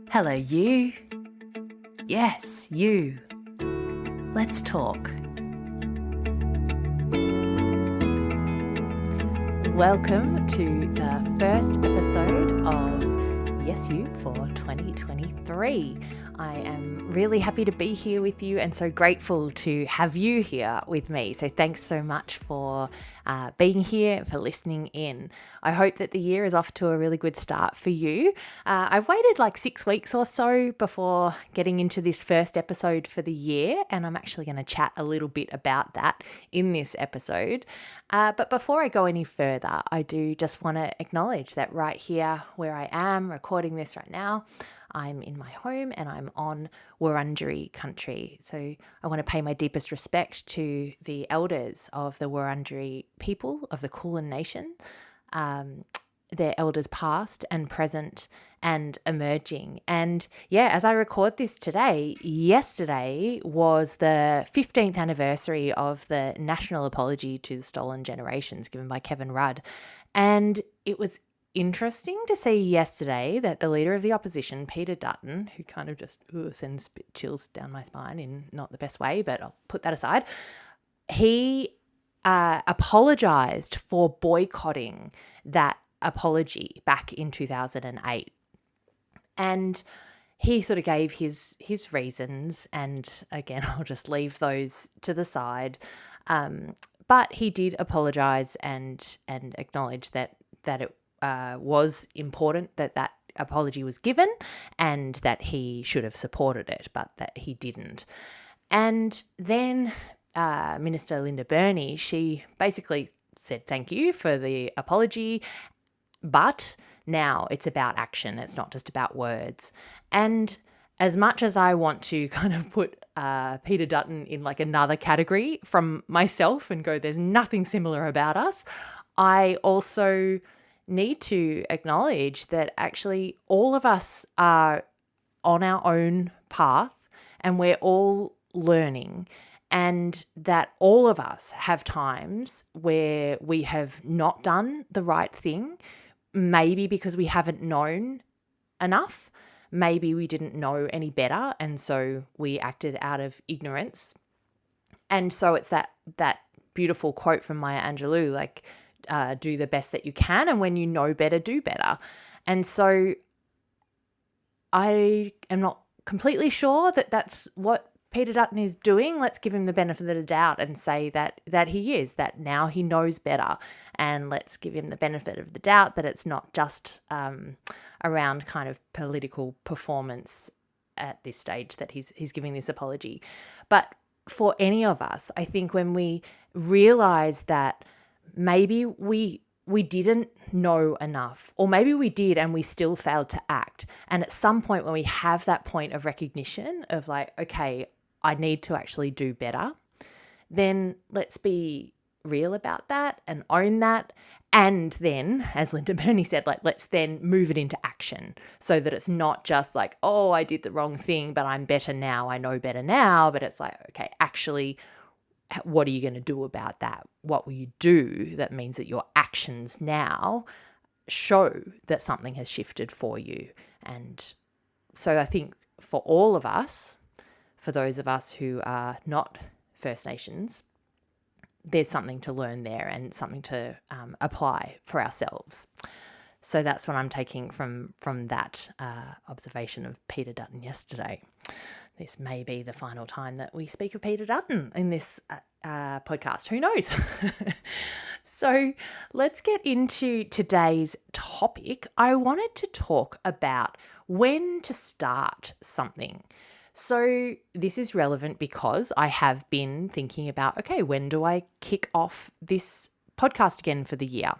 Hello, you. Yes, you. Let's talk. Welcome to the first episode of Yes, You for 2023. I am really happy to be here with you and so grateful to have you here with me. So thanks so much for being here, for listening in. I hope that the year is off to a really good start for you. I've waited like 6 weeks or so before getting into this first episode for the year, and I'm actually going to chat a little bit about that in this episode. But before I go any further, I do just want to acknowledge that right here where I am recording this right now, I'm in my home and I'm on Wurundjeri country. So I want to pay my deepest respect to the elders of the Wurundjeri people of the Kulin Nation, their elders past and present and emerging. And yeah, as I record this today, yesterday was the 15th anniversary of the national apology to the stolen generations given by Kevin Rudd. And it was interesting to see yesterday that the leader of the opposition, Peter Dutton, who kind of just sends a bit chills down my spine in not the best way, but I'll put that aside, he apologised for boycotting that apology back in 2008. And he sort of gave his reasons, and again, I'll just leave those to the side. But he did apologise and acknowledge that it was important that apology was given and that he should have supported it, but that he didn't. And then Minister Linda Burney, she basically said thank you for the apology, but now it's about action. It's not just about words. And as much as I want to kind of put Peter Dutton in like another category from myself and go, there's nothing similar about us, I also need to acknowledge that actually all of us are on our own path and we're all learning, and that all of us have times where we have not done the right thing, maybe because we haven't known enough, maybe we didn't know any better and so we acted out of ignorance. And so it's that beautiful quote from Maya Angelou, like, do the best that you can, and when you know better, do better. And so I am not completely sure that that's what Peter Dutton is doing. Let's give him the benefit of the doubt and say that he is, that now he knows better, and let's give him the benefit of the doubt that it's not just around kind of political performance at this stage that he's giving this apology. But for any of us, I think when we realise that maybe we didn't know enough, or maybe we did and we still failed to act. And at some point when we have that point of recognition of like, okay, I need to actually do better, then let's be real about that and own that. And then, as Linda Burney said, like, let's then move it into action so that it's not just like, oh, I did the wrong thing, but I'm better now, I know better now. But it's like, okay, actually, what are you going to do about that? What will you do that means that your actions now show that something has shifted for you? And so I think for all of us, for those of us who are not First Nations, there's something to learn there and something to apply for ourselves. So that's what I'm taking from that observation of Peter Dutton yesterday. This may be the final time that we speak of Peter Dutton in this podcast. Who knows? So let's get into today's topic. I wanted to talk about when to start something. So this is relevant because I have been thinking about, okay, when do I kick off this podcast again for the year?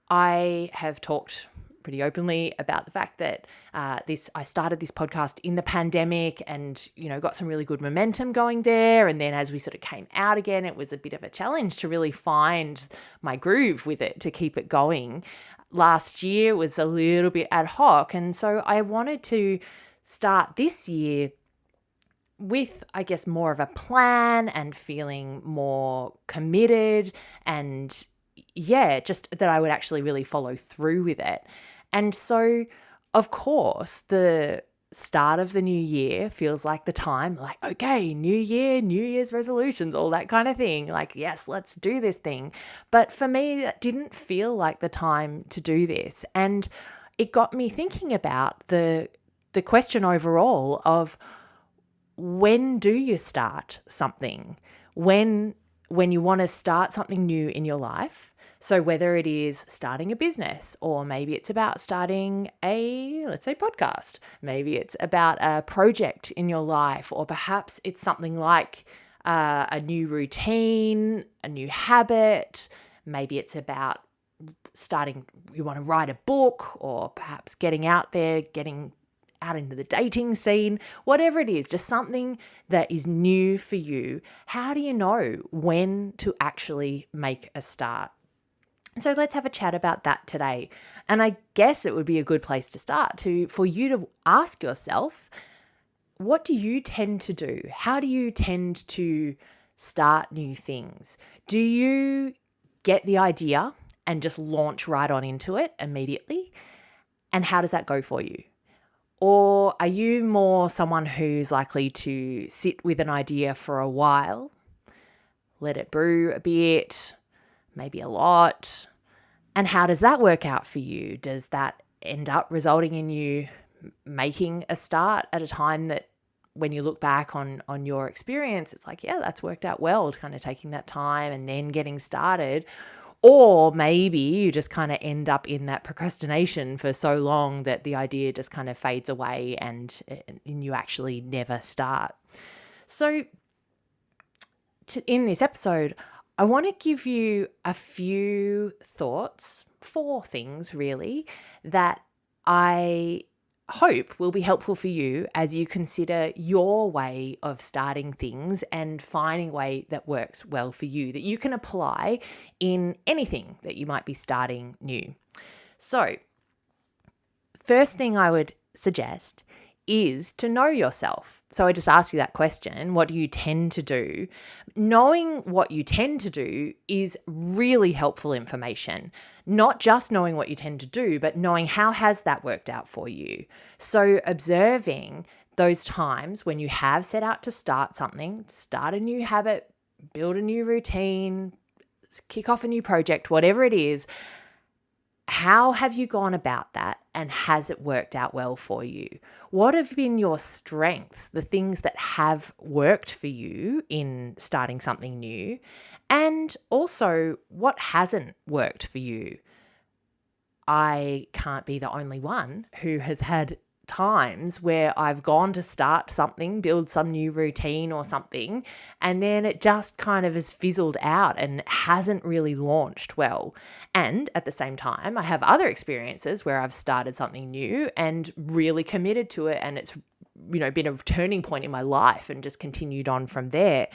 I have talked pretty openly about the fact that I started this podcast in the pandemic and, got some really good momentum going there. And then as we sort of came out again, it was a bit of a challenge to really find my groove with it, to keep it going. Last year was a little bit ad hoc. And so I wanted to start this year with, I guess, more of a plan and feeling more committed and just that I would actually really follow through with it. And so, of course, the start of the new year feels like the time, like, okay, new year, New Year's resolutions, all that kind of thing. Like, yes, let's do this thing. But for me, that didn't feel like the time to do this. And it got me thinking about the question overall of, when do you start something? When you want to start something new in your life. So whether it is starting a business, or maybe it's about starting a, let's say, podcast, maybe it's about a project in your life, or perhaps it's something like a new routine, a new habit. Maybe it's about starting, you want to write a book, or perhaps getting out there, getting out into the dating scene, whatever it is, just something that is new for you. How do you know when to actually make a start? So let's have a chat about that today. And I guess it would be a good place to start for you to ask yourself, what do you tend to do? How do you tend to start new things? Do you get the idea and just launch right on into it immediately? And how does that go for you? Or are you more someone who's likely to sit with an idea for a while, let it brew a bit, maybe a lot? And how does that work out for you? Does that end up resulting in you making a start at a time that, when you look back on your experience, it's like, yeah, that's worked out well, kind of taking that time and then getting started? Or maybe you just kind of end up in that procrastination for so long that the idea just kind of fades away and you actually never start. So in this episode, I want to give you a few thoughts, 4 things really, that I hope will be helpful for you as you consider your way of starting things and finding a way that works well for you, that you can apply in anything that you might be starting new. So, first thing I would suggest is to know yourself. So I just asked you that question, what do you tend to do? Knowing what you tend to do is really helpful information. Not just knowing what you tend to do, but knowing how has that worked out for you. So observing those times when you have set out to start something, start a new habit, build a new routine, kick off a new project, whatever it is, how have you gone about that, and has it worked out well for you? What have been your strengths, the things that have worked for you in starting something new? And also, what hasn't worked for you? I can't be the only one who has had times where I've gone to start something, build some new routine or something, and then it just kind of has fizzled out and hasn't really launched well. And at the same time, I have other experiences where I've started something new and really committed to it, and it's, been a turning point in my life and just continued on from there.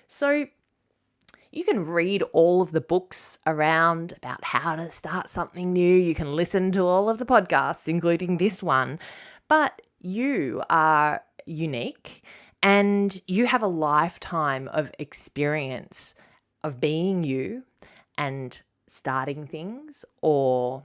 So you can read all of the books around about how to start something new. You can listen to all of the podcasts, including this one. But you are unique, and you have a lifetime of experience of being you and starting things, or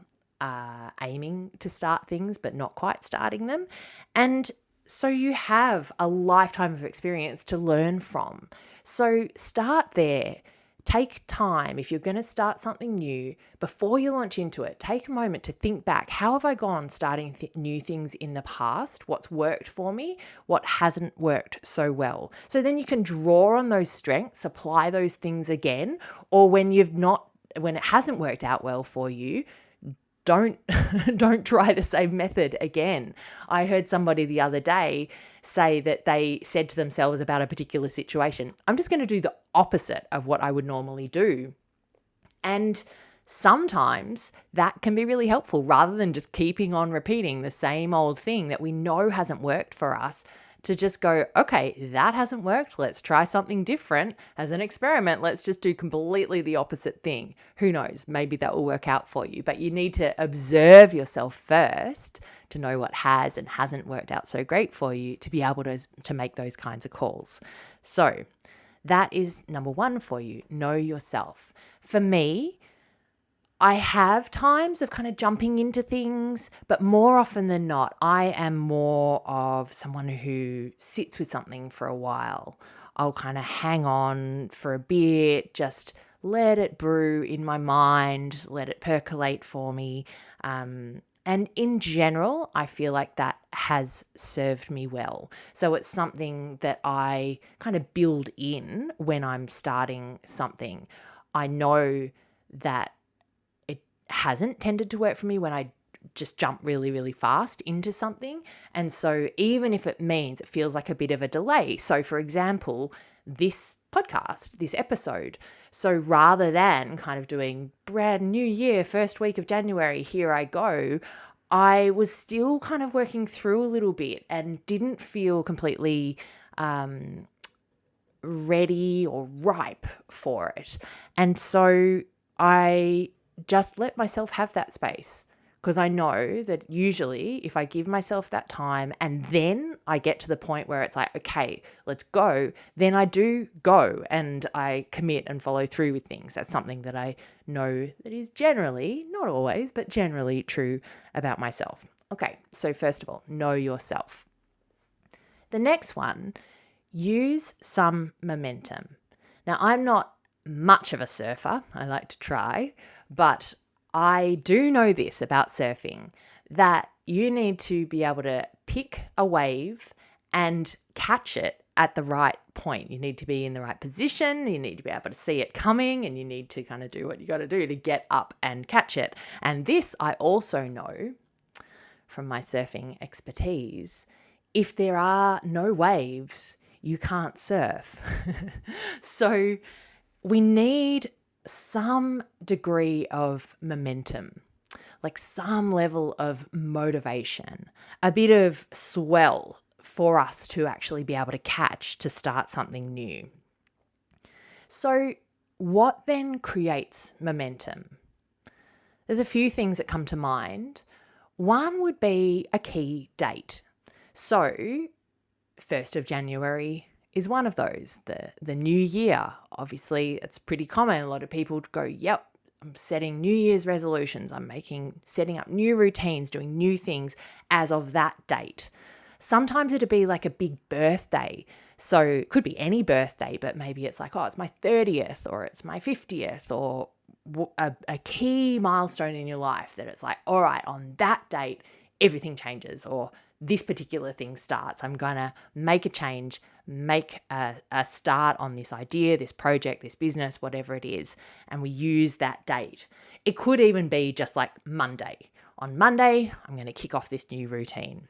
aiming to start things but not quite starting them. And so you have a lifetime of experience to learn from. So start there. Take time. If you're going to start something new, before you launch into it, take a moment to think back. How have I gone starting new things in the past? What's worked for me? What hasn't worked so well? So then you can draw on those strengths, apply those things again, or when it hasn't worked out well for you, don't try the same method again. I heard somebody the other day say that they said to themselves about a particular situation, I'm just going to do the opposite of what I would normally do. And sometimes that can be really helpful, rather than just keeping on repeating the same old thing that we know hasn't worked for us, to just go, okay, that hasn't worked. Let's try something different as an experiment. Let's just do completely the opposite thing. Who knows? Maybe that will work out for you. But you need to observe yourself first to know what has and hasn't worked out so great for you, to be able to make those kinds of calls. So that is number 1 for you. Know yourself. For me, I have times of kind of jumping into things, but more often than not, I am more of someone who sits with something for a while. I'll kind of hang on for a bit, just let it brew in my mind, let it percolate for me. And in general, I feel like that has served me well. So it's something that I kind of build in when I'm starting something. I know that hasn't tended to work for me when I just jump really, really fast into something. And so even if it means it feels like a bit of a delay. So for example, this podcast, this episode. So rather than kind of doing brand new year, first week of January, here I go, I was still kind of working through a little bit and didn't feel completely ready or ripe for it. And so I just let myself have that space, because I know that usually if I give myself that time and then I get to the point where it's like, okay, let's go, then I do go and I commit and follow through with things. That's something that I know that is generally, not always, but generally true about myself. Okay, so first of all, know yourself. The next one, use some momentum. Now, I'm not much of a surfer. I like to try, but I do know this about surfing, that you need to be able to pick a wave and catch it at the right point. You need to be in the right position. You need to be able to see it coming, and you need to kind of do what you got to do to get up and catch it. And this I also know from my surfing expertise. If there are no waves, you can't surf. So we need some degree of momentum, like some level of motivation, a bit of swell for us to actually be able to catch to start something new. So what then creates momentum? There's a few things that come to mind. One would be a key date. So 1st of January is one of those. The new year, obviously, it's pretty common. A lot of people go, yep, I'm setting New Year's resolutions. I'm setting up new routines, doing new things as of that date. Sometimes it'd be like a big birthday. So it could be any birthday, but maybe it's like, oh, it's my 30th or it's my 50th or a key milestone in your life that it's like, all right, on that date, everything changes, or this particular thing starts. I'm going to make a change, make a start on this idea, this project, this business, whatever it is. And we use that date. It could even be just like Monday. On Monday, I'm going to kick off this new routine.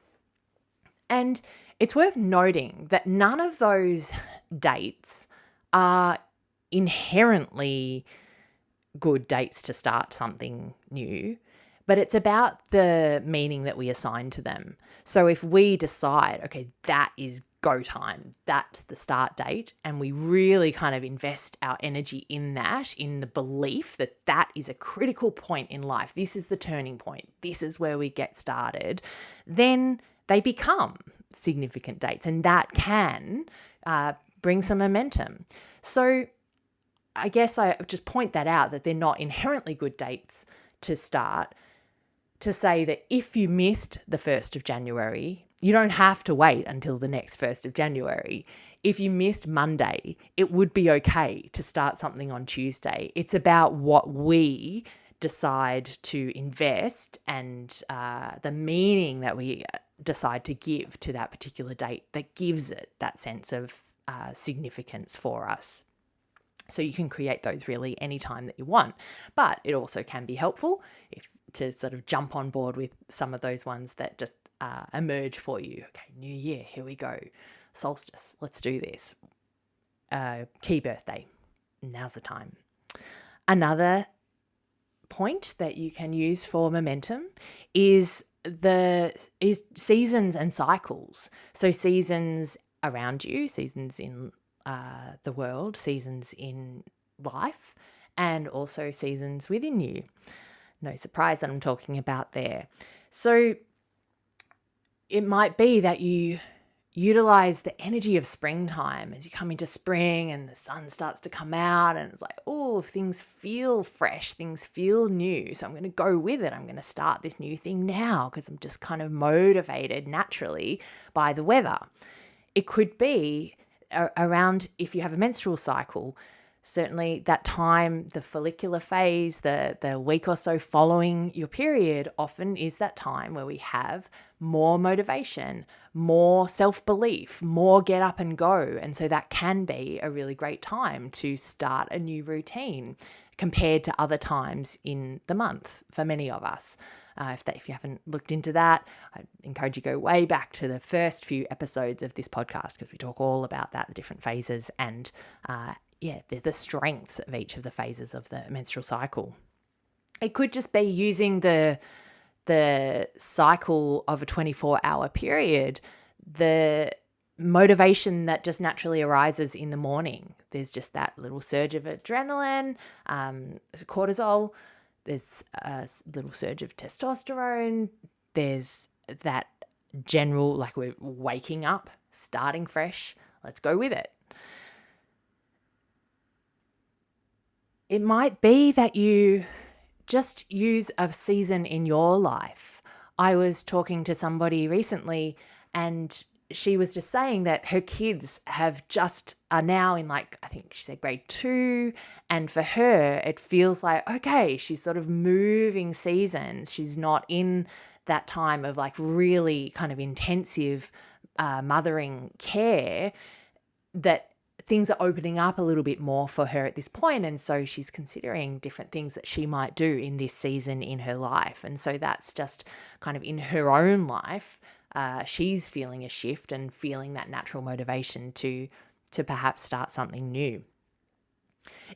And it's worth noting that none of those dates are inherently good dates to start something new, but it's about the meaning that we assign to them. So if we decide, okay, that is go time, that's the start date, and we really kind of invest our energy in that, in the belief that that is a critical point in life, this is the turning point, this is where we get started, then they become significant dates, and that can bring some momentum. So I guess I just point that out, that they're not inherently good dates to start, to say that if you missed the 1st of January, you don't have to wait until the next 1st of January. If you missed Monday, it would be okay to start something on Tuesday. It's about what we decide to invest and the meaning that we decide to give to that particular date that gives it that sense of significance for us. So you can create those really anytime that you want, but it also can be helpful to sort of jump on board with some of those ones that just emerge for you. Okay, new year, here we go. Solstice, let's do this. Key birthday, now's the time. Another point that you can use for momentum is seasons and cycles. So seasons around you, seasons in the world, seasons in life, and also seasons within you. No surprise that I'm talking about there. So it might be that you utilize the energy of springtime as you come into spring and the sun starts to come out, and it's like, oh, things feel fresh, things feel new. So I'm going to go with it. I'm going to start this new thing now because I'm just kind of motivated naturally by the weather. It could be around, if you have a menstrual cycle, certainly that time, the follicular phase, the week or so following your period often is that time where we have more motivation, more self-belief, more get up and go. And so that can be a really great time to start a new routine compared to other times in the month for many of us. If you haven't looked into that, I encourage you to go way back to the first few episodes of this podcast, because we talk all about that, the different phases and the strengths of each of the phases of the menstrual cycle. It could just be using the cycle of a 24-hour period, the motivation that just naturally arises in the morning. There's just that little surge of adrenaline, cortisol. There's a little surge of testosterone. There's that general, like, we're waking up, starting fresh. Let's go with it. It might be that you just use a season in your life. I was talking to somebody recently, and she was just saying that her kids are now in, like, I think she said grade 2. And for her, it feels like, okay, she's sort of moving seasons. She's not in that time of like really kind of intensive mothering care, that things are opening up a little bit more for her at this point. And so she's considering different things that she might do in this season in her life. And so that's just kind of in her own life. She's feeling a shift and feeling that natural motivation to perhaps start something new.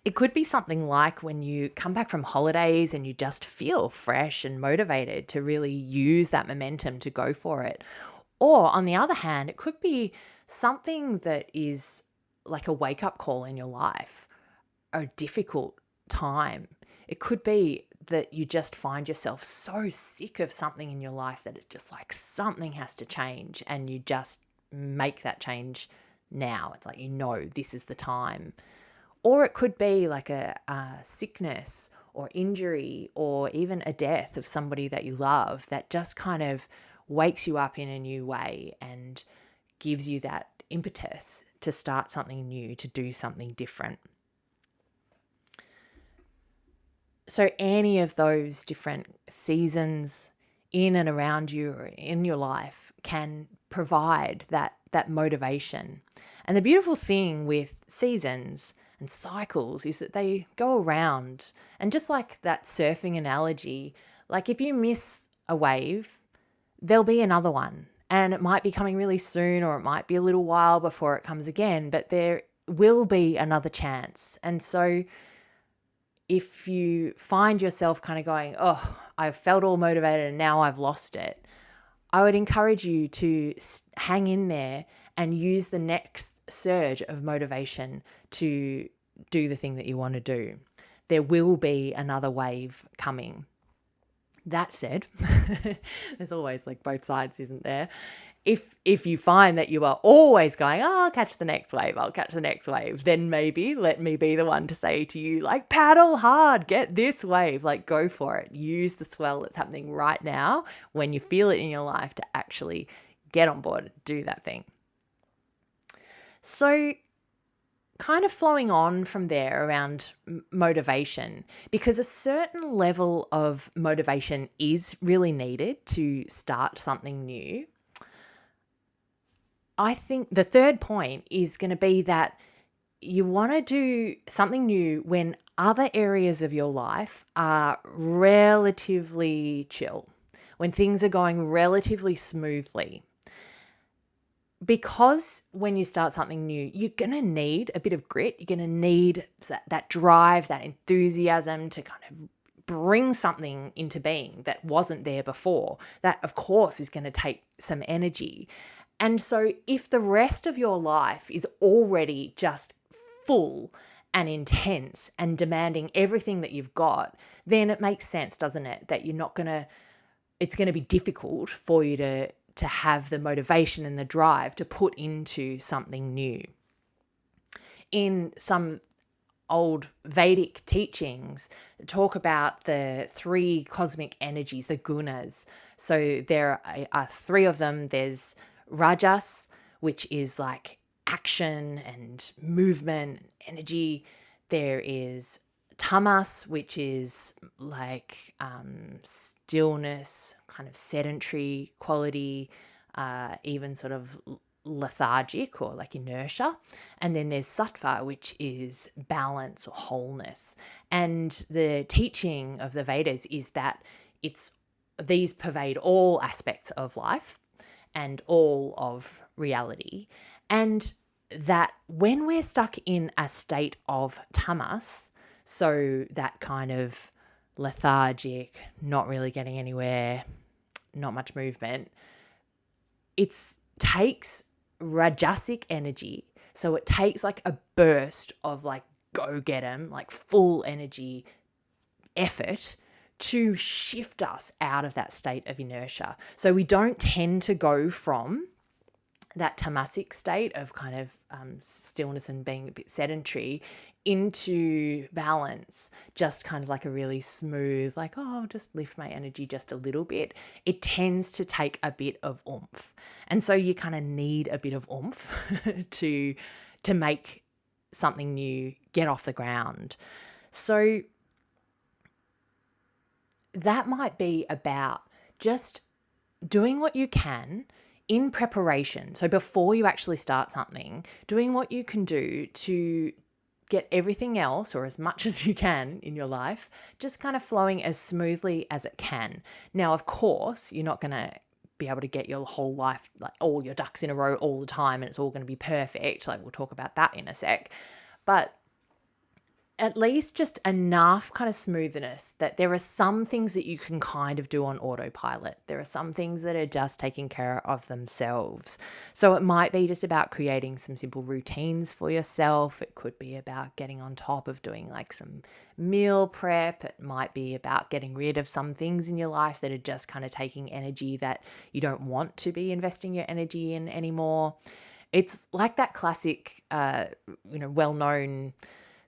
It could be something like when you come back from holidays and you just feel fresh and motivated to really use that momentum to go for it. Or on the other hand, it could be something that is like a wake-up call in your life, a difficult time. It could be that you just find yourself so sick of something in your life that it's just like something has to change, and you just make that change now. It's like, this is the time. Or it could be like a sickness or injury or even a death of somebody that you love that just kind of wakes you up in a new way and gives you that impetus to start something new, to do something different. So any of those different seasons in and around you or in your life can provide that motivation. And the beautiful thing with seasons and cycles is that they go around. And just like that surfing analogy, like if you miss a wave, there'll be another one. And it might be coming really soon, or it might be a little while before it comes again, but there will be another chance. And so if you find yourself kind of going, oh, I've felt all motivated and now I've lost it, I would encourage you to hang in there and use the next surge of motivation to do the thing that you want to do. There will be another wave coming. That said, there's always like both sides, isn't there? If you find that you are always going, oh, I'll catch the next wave, then maybe let me be the one to say to you, like, paddle hard, get this wave, like, go for it. Use the swell that's happening right now when you feel it in your life to actually get on board, do that thing. So kind of flowing on from there around motivation, because a certain level of motivation is really needed to start something new. I think the third point is going to be that you want to do something new when other areas of your life are relatively chill, when things are going relatively smoothly. Because when you start something new, you're going to need a bit of grit. You're going to need that drive, that enthusiasm to kind of bring something into being that wasn't there before. That, of course, is going to take some energy. And so if the rest of your life is already just full and intense and demanding everything that you've got, then it makes sense, doesn't it, that it's going to be difficult for you to have the motivation and the drive to put into something new. In some old Vedic teachings, talk about the three cosmic energies, the gunas. So there are three of them. There's Rajas, which is like action and movement, energy. There is Tamas, which is like stillness, kind of sedentary quality, even sort of lethargic or like inertia. And then there's Sattva, which is balance or wholeness. And the teaching of the Vedas is that these pervade all aspects of life and all of reality. And that when we're stuck in a state of tamas, so that kind of lethargic, not really getting anywhere, not much movement, it takes rajasic energy. So it takes like a burst of like go get 'em, like full energy effort to shift us out of that state of inertia. So we don't tend to go from that tamasic state of kind of stillness and being a bit sedentary into balance, just kind of like a really smooth, like, oh, I'll just lift my energy just a little bit. It tends to take a bit of oomph. And so you kind of need a bit of oomph to make something new get off the ground. So that might be about just doing what you can in preparation. So before you actually start something, doing what you can do to get everything else, or as much as you can in your life, just kind of flowing as smoothly as it can. Now, of course, you're not going to be able to get your whole life, like all your ducks in a row all the time, and it's all going to be perfect. Like we'll talk about that in a sec. But at least just enough kind of smoothness that there are some things that you can kind of do on autopilot. There are some things that are just taking care of themselves. So it might be just about creating some simple routines for yourself. It could be about getting on top of doing like some meal prep. It might be about getting rid of some things in your life that are just kind of taking energy that you don't want to be investing your energy in anymore. It's like that classic, well-known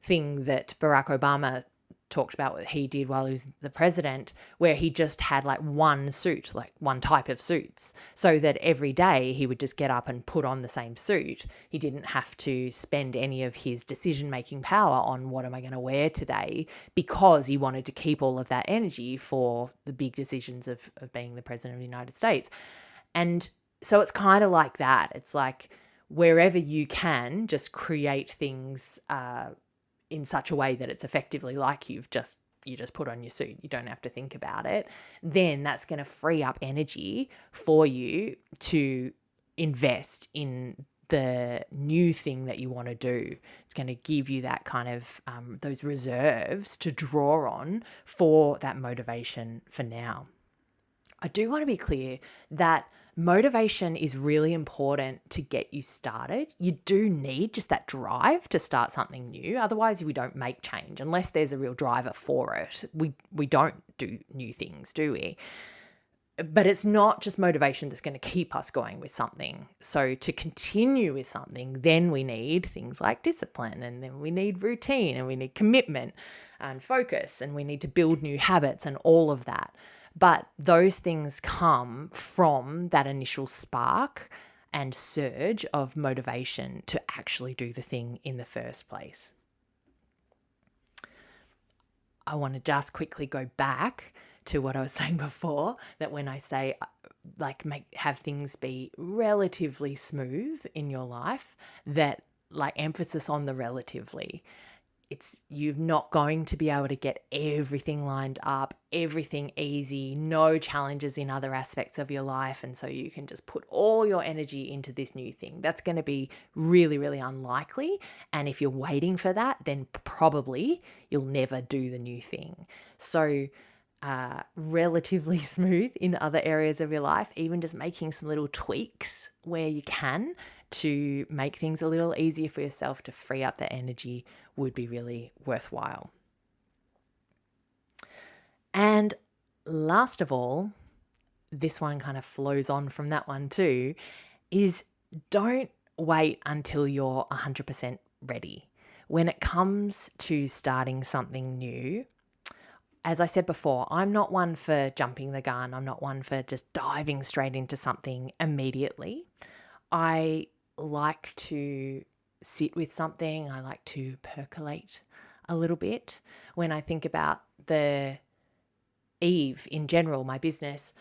thing that Barack Obama talked about, what he did while he was the president, where he just had like one suit, like one type of suits, so that every day he would just get up and put on the same suit. He didn't have to spend any of his decision-making power on what am I going to wear today, because he wanted to keep all of that energy for the big decisions of being the president of the United States. And so it's kind of like that. It's like wherever you can, just create things in such a way that it's effectively like you just put on your suit. You don't have to think about it. Then that's going to free up energy for you to invest in the new thing that you want to do. It's going to give you that kind of those reserves to draw on for that motivation for now. I do want to be clear that motivation is really important to get you started. You do need just that drive to start something new. Otherwise, we don't make change unless there's a real driver for it. We don't do new things, do we? But it's not just motivation that's going to keep us going with something. So to continue with something, then we need things like discipline, and then we need routine, and we need commitment and focus, and we need to build new habits and all of that. But those things come from that initial spark and surge of motivation to actually do the thing in the first place. I want to just quickly go back to what I was saying before, that when I say have things be relatively smooth in your life, that like emphasis on the relatively. You're not going to be able to get everything lined up, everything easy, no challenges in other aspects of your life. And so you can just put all your energy into this new thing. That's going to be really, really unlikely. And if you're waiting for that, then probably you'll never do the new thing. So relatively smooth in other areas of your life, even just making some little tweaks where you can to make things a little easier for yourself to free up the energy would be really worthwhile. And last of all, this one kind of flows on from that one too, is don't wait until you're 100% ready. When it comes to starting something new, as I said before, I'm not one for jumping the gun. I'm not one for just diving straight into something immediately. I like to sit with something. I like to percolate a little bit. When I think about the Eve in general, my business,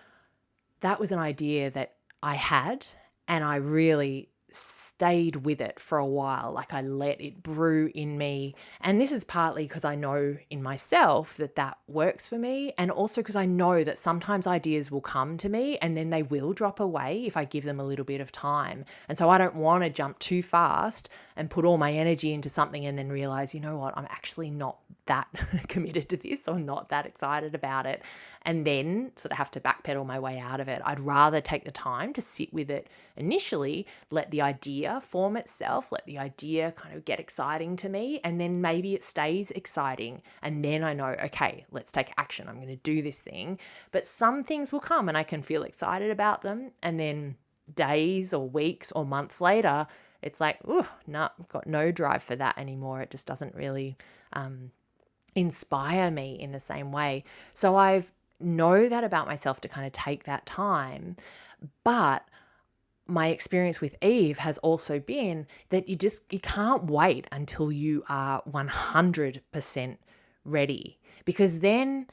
that was an idea that I had, and I really stayed with it for a while. Like I let it brew in me. And this is partly because I know in myself that that works for me. And also because I know that sometimes ideas will come to me and then they will drop away if I give them a little bit of time. And so I don't want to jump too fast and put all my energy into something and then realize, you know what, I'm actually not that committed to this or not that excited about it, and then sort of have to backpedal my way out of it. I'd rather take the time to sit with it initially, let the idea form itself, let the idea kind of get exciting to me, and then maybe it stays exciting. And then I know, okay, let's take action. I'm going to do this thing. But some things will come and I can feel excited about them. And then days or weeks or months later, it's like, oh, no, I've got no drive for that anymore. It just doesn't really inspire me in the same way. So I know that about myself to kind of take that time. But my experience with Eve has also been that you can't wait until you are 100% ready, because then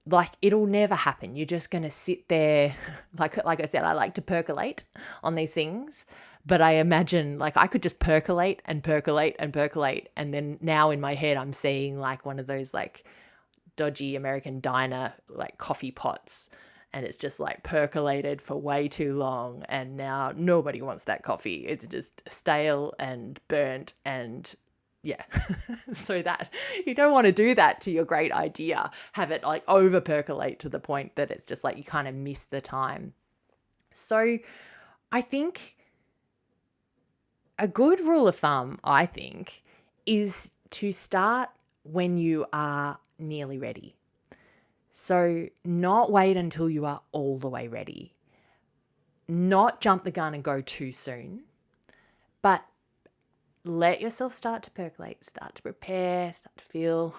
like it'll never happen. You're just going to sit there. Like I said, I like to percolate on these things, but I imagine like I could just percolate and percolate and percolate. And then now in my head, I'm seeing like one of those like dodgy American diner, like coffee pots. And it's just like percolated for way too long. And now nobody wants that coffee. It's just stale and burnt and yeah. So that you don't want to do that to your great idea. Have it like over percolate to the point that it's just like you kind of miss the time. So I think a good rule of thumb, I think, is to start when you are nearly ready. So not wait until you are all the way ready. Not jump the gun and go too soon, but let yourself start to percolate, start to prepare, start to feel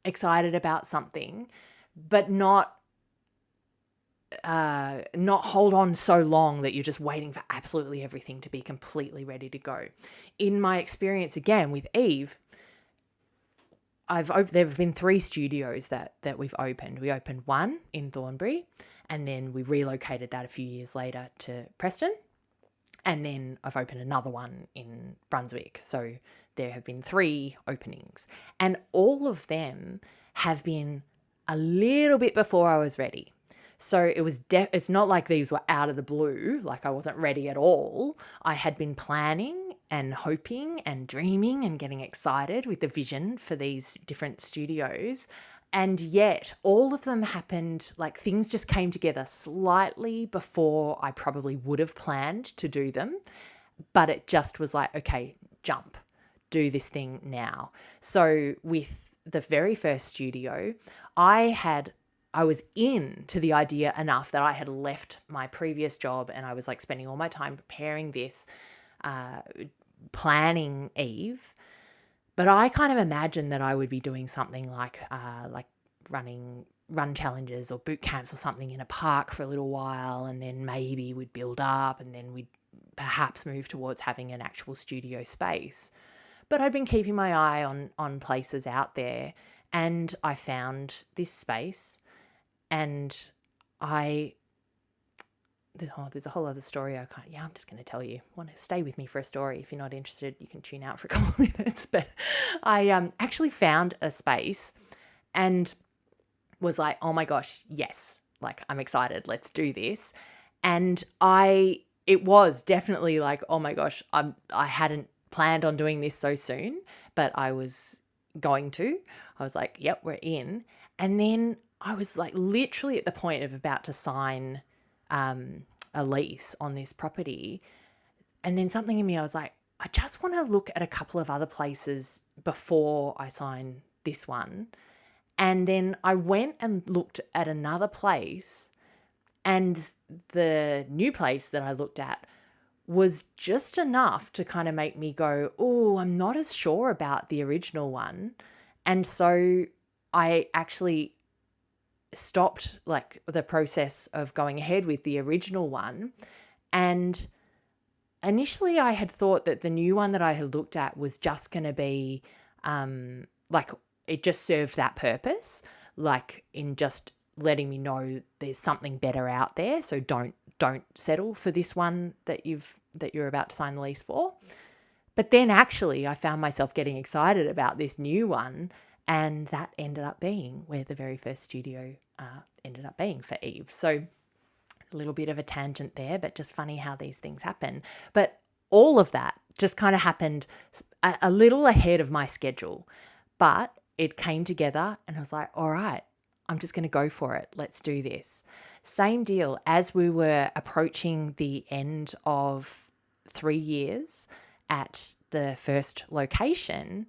excited about something, but not hold on so long that you're just waiting for absolutely everything to be completely ready to go. In my experience, again, with Eve, there have been 3 studios that we've opened. We opened one in Thornbury, and then we relocated that a few years later to Preston. And then I've opened another one in Brunswick. So there have been 3 openings. And all of them have been a little bit before I was ready. So it's not like these were out of the blue, like I wasn't ready at all. I had been planning and hoping and dreaming and getting excited with the vision for these different studios. And yet all of them happened, like things just came together slightly before I probably would have planned to do them. But it just was like, okay, jump, do this thing now. So with the very first studio, I was into the idea enough that I had left my previous job and I was like spending all my time preparing this, planning Eve. But I kind of imagined that I would be doing something like run challenges or boot camps or something in a park for a little while, and then maybe we'd build up and then we'd perhaps move towards having an actual studio space. But I'd been keeping my eye on places out there, and I found this space, and there's a whole other story I'm just going to tell you. Want to stay with me for a story. If you're not interested, you can tune out for a couple of minutes. But I actually found a space and was like, oh my gosh, yes, like I'm excited. Let's do this. And it was definitely like, oh my gosh, I hadn't planned on doing this so soon, but I was going to. I was like, yep, we're in. And then I was like literally at the point of about to sign a lease on this property. And then something in me, I was like, I just want to look at a couple of other places before I sign this one. And then I went and looked at another place, And the new place that I looked at was just enough to kind of make me go, oh, I'm not as sure about the original one. And so I actually stopped like the process of going ahead with the original one. And initially I had thought that the new one that I had looked at was just going to be like it just served that purpose, like in just letting me know there's something better out there. So don't settle for this one that you're about to sign the lease for. But then actually I found myself getting excited about this new one, and that ended up being where the very first studio ended up being for Eve. So a little bit of a tangent there, but just funny how these things happen. But all of that just kind of happened a little ahead of my schedule, but it came together and I was like, all right, I'm just going to go for it. Let's do this. Same deal as we were approaching the end of 3 years at the first location,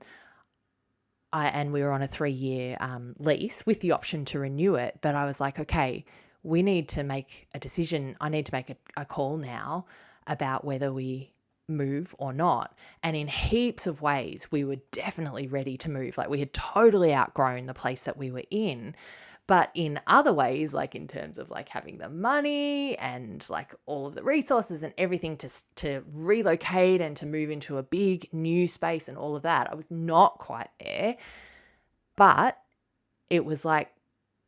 and we were on a 3-year lease with the option to renew it. But I was like, okay, we need to make a decision. I need to make a call now about whether we move or not. And in heaps of ways, we were definitely ready to move. Like we had totally outgrown the place that we were in. But in other ways, like in terms of like having the money and like all of the resources and everything to relocate and to move into a big new space and all of that, I was not quite there. But it was like,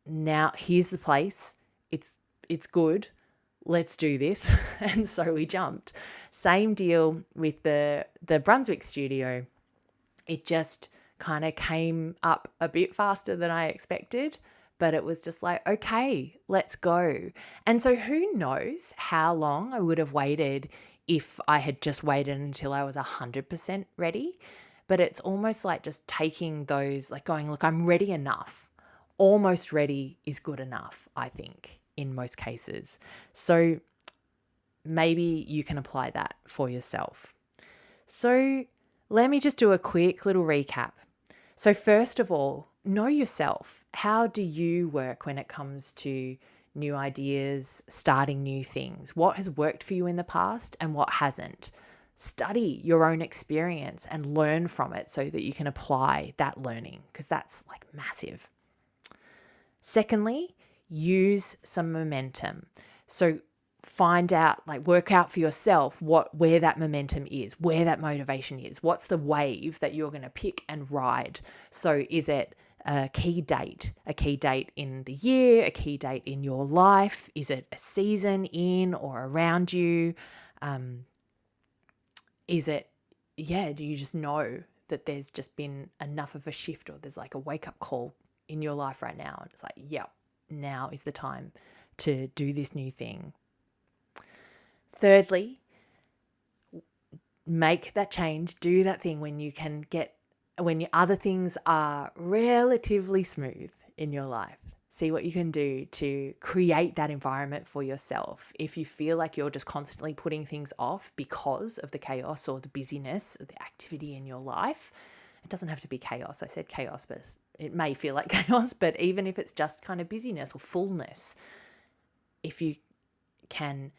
now here's the place. It's good. Let's do this. And so we jumped. Same deal with the Brunswick studio. It just kind of came up a bit faster than I expected. But it was just like, okay, let's go. And so who knows how long I would have waited if I had just waited until I was 100% ready. But it's almost like just taking those, like going, look, I'm ready enough. Almost ready is good enough, I think, in most cases. So maybe you can apply that for yourself. So let me just do a quick little recap. So first of all, know yourself. How do you work when it comes to new ideas, starting new things? What has worked for you in the past and what hasn't? Study your own experience and learn from it so that you can apply that learning, because that's like massive. Secondly, use some momentum. So find out, like work out for yourself where that momentum is, where that motivation is. What's the wave that you're going to pick and ride? So is it a key date in the year, a key date in your life? Is it a season in or around you? Is it, do you just know that there's just been enough of a shift, or there's like a wake up call in your life right now? And it's like, yep, now is the time to do this new thing. Thirdly, make that change, do that thing when your other things are relatively smooth in your life. See what you can do to create that environment for yourself. If you feel like you're just constantly putting things off because of the chaos or the busyness or the activity in your life, it doesn't have to be chaos. I said chaos, but it may feel like chaos. But even if it's just kind of busyness or fullness, if you can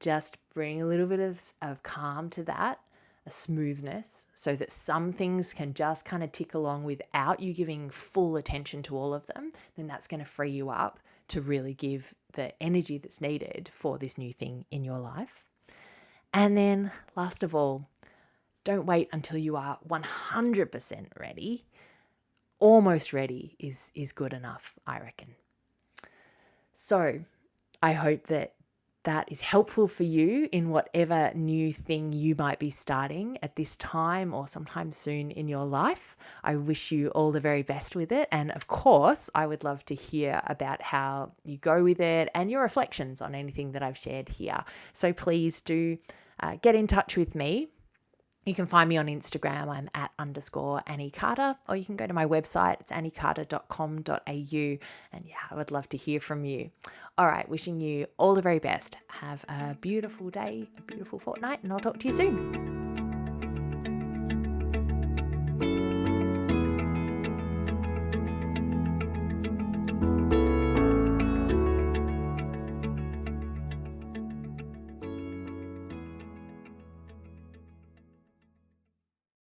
just bring a little bit of calm to that, a smoothness, so that some things can just kind of tick along without you giving full attention to all of them, then that's going to free you up to really give the energy that's needed for this new thing in your life. And then last of all, don't wait until you are 100% ready. Almost ready is good enough, I reckon. So I hope that is helpful for you in whatever new thing you might be starting at this time or sometime soon in your life. I wish you all the very best with it. And of course, I would love to hear about how you go with it and your reflections on anything that I've shared here. So please do get in touch with me. You can find me on Instagram. I'm at _Annie Carter, or you can go to my website. It's anniecarter.com.au. And I would love to hear from you. All right, wishing you all the very best. Have a beautiful day, a beautiful fortnight, and I'll talk to you soon.